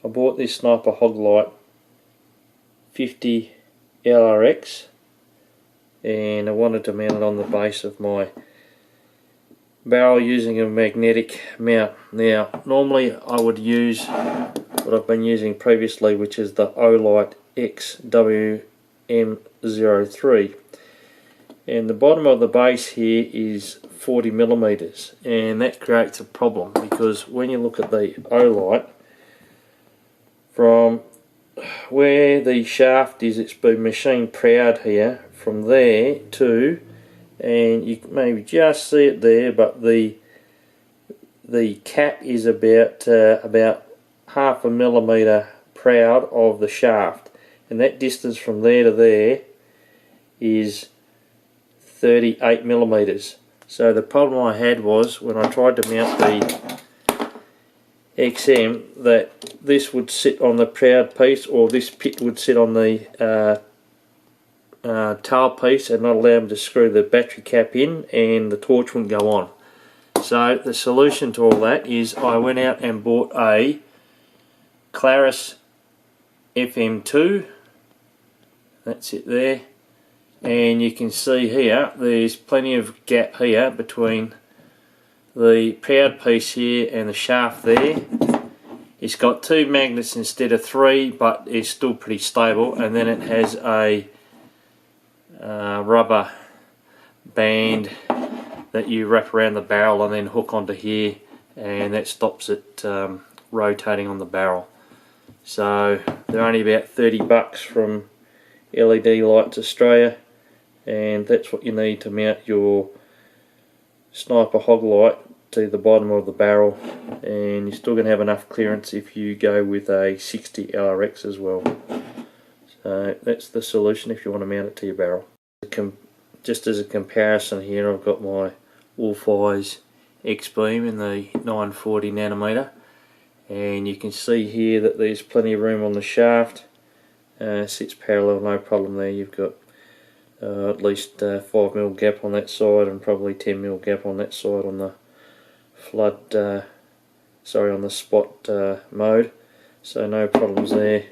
I bought this Sniper Hog Light 50 LRX and I wanted to mount it on the base of my barrel using a magnetic mount. Now normally I would use what I've been using previously, which is the Olight XM03, and the bottom of the base here is 40mm, and that creates a problem because when you look at the Olight, from where the shaft is, it's been machine proud here, from there to, and you can maybe just see it there, but the cap is about half a millimetre proud of the shaft, and that distance from there to there is 38mm. So the problem I had was when I tried to mount the XM, that this would sit on the proud piece, or this pit would sit on the tail piece and not allow me to screw the battery cap in, and the torch wouldn't go on. So the solution to all that is I went out and bought a Klarus FM2, that's it there, and you can see here there's plenty of gap here between the proud piece here and the shaft there. It's got 2 magnets instead of 3, but it's still pretty stable, and then it has a rubber band that you wrap around the barrel and then hook onto here, and that stops it rotating on the barrel. So they're only about 30 bucks from LED Lights Australia, and that's what you need to mount your Sniper Hog Light to the bottom of the barrel, and you're still going to have enough clearance if you go with a 60 LRX as well. So that's the solution if you want to mount it to your barrel. Just as a comparison here, I've got my Wolf Eyes X-Beam in the 940nm, and you can see here that there's plenty of room on the shaft. Sits parallel, no problem there. You've got at least 5mm gap on that side and probably 10mm gap on that side on the on the spot mode, so no problems there.